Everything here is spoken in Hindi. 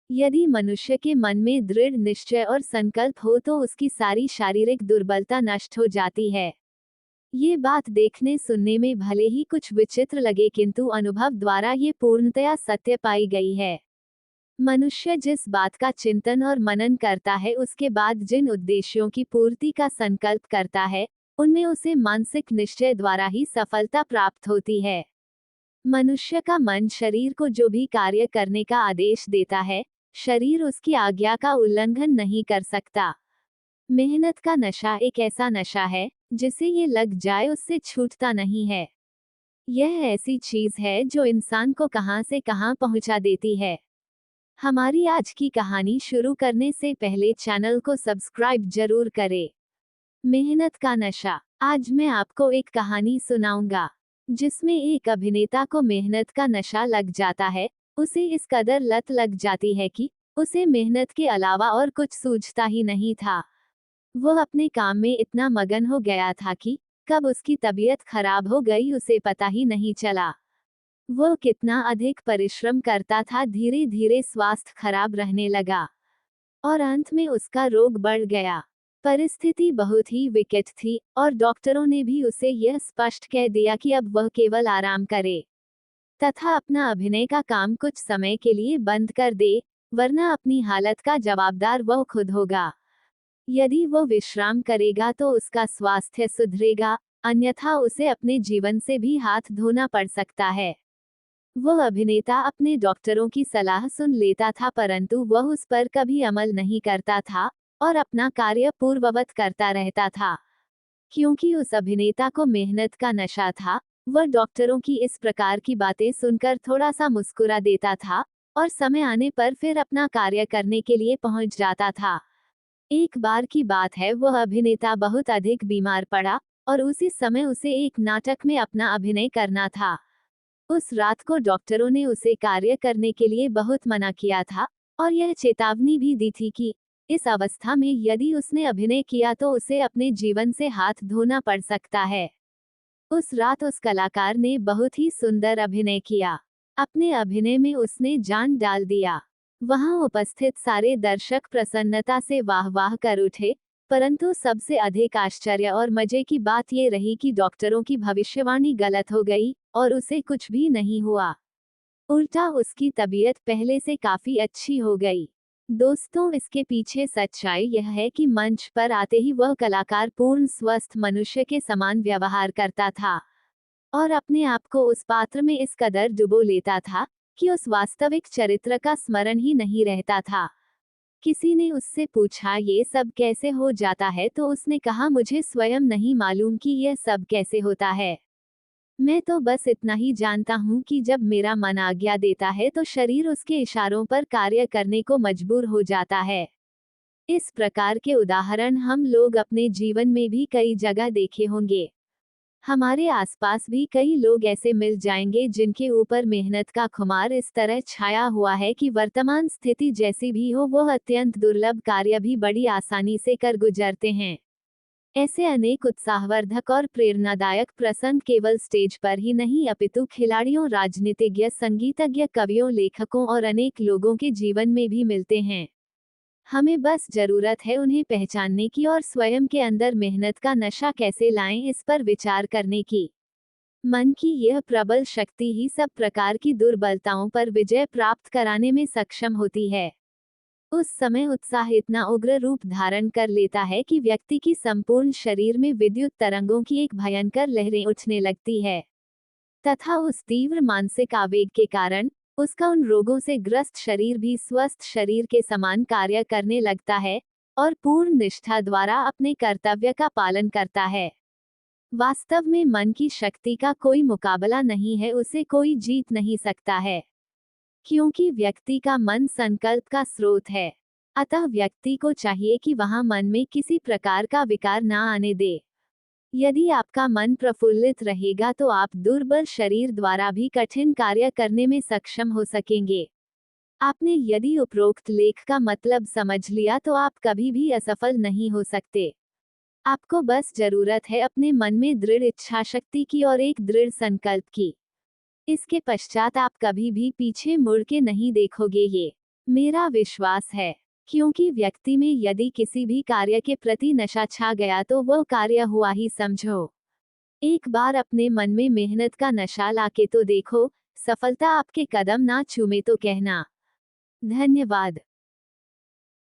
यदि मनुष्य के मन में दृढ़ निश्चय और संकल्प हो तो उसकी सारी शारीरिक दुर्बलता नष्ट हो जाती है। ये बात देखने सुनने में भले ही कुछ विचित्र लगे, किंतु अनुभव द्वारा ये पूर्णतया सत्य पाई गई है। मनुष्य जिस बात का चिंतन और मनन करता है, उसके बाद जिन उद्देश्यों की पूर्ति का संकल्प करता है, उनमें उसे मानसिक निश्चय द्वारा ही सफलता प्राप्त होती है। मनुष्य का मन शरीर को जो भी कार्य करने का आदेश देता है, शरीर उसकी आज्ञा का उल्लंघन नहीं कर सकता। मेहनत का नशा एक ऐसा नशा है जिसे ये लग जाए उससे छूटता नहीं है। यह ऐसी चीज है जो इंसान को कहां से कहां पहुंचा देती है। हमारी आज की कहानी शुरू करने से पहले चैनल को सब्सक्राइब जरूर करें। मेहनत का नशा। आज मैं आपको एक कहानी सुनाऊंगा जिसमें एक अभिनेता को मेहनत का नशा लग जाता है। उसे इस कदर लत लग जाती है कि उसे मेहनत के अलावा और कुछ सूझता ही नहीं था। वह अपने काम में इतना मगन हो गया था कि कब उसकी तबीयत खराब हो गई उसे पता ही नहीं चला। वह कितना अधिक परिश्रम करता था, धीरे धीरे स्वास्थ्य खराब रहने लगा और अंत में उसका रोग बढ़ गया। परिस्थिति बहुत ही विकट थी और डॉक्टरों ने भी उसे यह स्पष्ट कह दिया कि अब वह केवल आराम करे तथा अपना अभिनय का काम कुछ समय के लिए बंद कर दे, वरना अपनी हालत का जवाबदार वह खुद होगा। यदि वह विश्राम करेगा तो उसका स्वास्थ्य सुधरेगा, अन्यथा उसे अपने जीवन से भी हाथ धोना पड़ सकता है। वह अभिनेता अपने डॉक्टरों की सलाह सुन लेता था, परंतु वह उस पर कभी अमल नहीं करता था और अपना कार्य पूर्ववत करता रहता था। क्योंकि उस अभिनेता को मेहनत का नशा था, वह डॉक्टरों की इस प्रकार की बातें सुनकर थोड़ा सा मुस्कुरा देता था और समय आने पर फिर अपना कार्य करने के लिए पहुंच जाता था। एक बार की बात है, वह अभिनेता बहुत अधिक बीमार पड़ा और उसी समय उसे एक नाटक में अपना अभिनय करना था। उस रात को डॉक्टरों ने उसे कार्य करने के लिए बहुत मना किया था और यह चेतावनी भी दी थी कि इस अवस्था में यदि उसने अभिनय किया तो उसे अपने जीवन से हाथ धोना पड़ सकता है। उस रात उस कलाकार ने बहुत ही सुंदर अभिनय किया। अपने अभिनय में उसने जान डाल दिया। वहां उपस्थित सारे दर्शक प्रसन्नता से वाह वाह कर उठे, परंतु सबसे अधिक आश्चर्य और मजे की बात ये रही कि डॉक्टरों की भविष्यवाणी गलत हो गई और उसे कुछ भी नहीं हुआ। उल्टा उसकी तबीयत पहले से काफी अच्छी हो गई। दोस्तों, इसके पीछे सच्चाई यह है कि मंच पर आते ही वह कलाकार पूर्ण स्वस्थ मनुष्य के समान व्यवहार करता था और अपने आप को उस पात्र में इस कदर डुबो लेता था कि उस वास्तविक चरित्र का स्मरण ही नहीं रहता था। किसी ने उससे पूछा ये सब कैसे हो जाता है, तो उसने कहा मुझे स्वयं नहीं मालूम कि यह सब कैसे होता है। मैं तो बस इतना ही जानता हूँ कि जब मेरा मन आज्ञा देता है तो शरीर उसके इशारों पर कार्य करने को मजबूर हो जाता है। इस प्रकार के उदाहरण हम लोग अपने जीवन में भी कई जगह देखे होंगे। हमारे आसपास भी कई लोग ऐसे मिल जाएंगे जिनके ऊपर मेहनत का खुमार इस तरह छाया हुआ है कि वर्तमान स्थिति जैसी भी हो, वो अत्यंत दुर्लभ कार्य भी बड़ी आसानी से कर गुजरते हैं। ऐसे अनेक उत्साहवर्धक और प्रेरणादायक प्रसंग केवल स्टेज पर ही नहीं अपितु खिलाड़ियों, राजनीतिज्ञ, संगीतज्ञ, कवियों, लेखकों और अनेक लोगों के जीवन में भी मिलते हैं। हमें बस जरूरत है उन्हें पहचानने की और स्वयं के अंदर मेहनत का नशा कैसे लाएं, इस पर विचार करने की। मन की यह प्रबल शक्ति ही सब प्रकार की दुर्बलताओं पर विजय प्राप्त कराने में सक्षम होती है। उस समय उत्साह इतना उग्र रूप धारण कर लेता है कि व्यक्ति की संपूर्ण शरीर में विद्युत तरंगों की एक भयंकर लहरें उठने लगती है तथा उस तीव्र मानसिक आवेग के कारण उसका उन रोगों से ग्रस्त शरीर भी स्वस्थ शरीर के समान कार्य करने लगता है और पूर्ण निष्ठा द्वारा अपने कर्तव्य का पालन करता है। वास्तव में मन की शक्ति का कोई मुकाबला नहीं है, उसे कोई जीत नहीं सकता है, क्योंकि व्यक्ति का मन संकल्प का स्रोत है। अतः व्यक्ति को चाहिए कि वहां मन में किसी प्रकार का विकार ना आने दे। यदि आपका मन प्रफुल्लित रहेगा तो आप दुर्बल शरीर द्वारा भी कठिन कार्य करने में सक्षम हो सकेंगे। आपने यदि उपरोक्त लेख का मतलब समझ लिया तो आप कभी भी असफल नहीं हो सकते। आपको बस जरूरत है अपने मन में दृढ़ इच्छा शक्ति की और एक दृढ़ संकल्प की। इसके पश्चात आप कभी भी पीछे मुड़ के नहीं देखोगे। ये मेरा विश्वास है, क्योंकि व्यक्ति में यदि किसी भी कार्य के प्रति नशा छा गया तो वह कार्य हुआ ही समझो। एक बार अपने मन में मेहनत का नशा लाके तो देखो, सफलता आपके कदम ना चूमे तो कहना। धन्यवाद।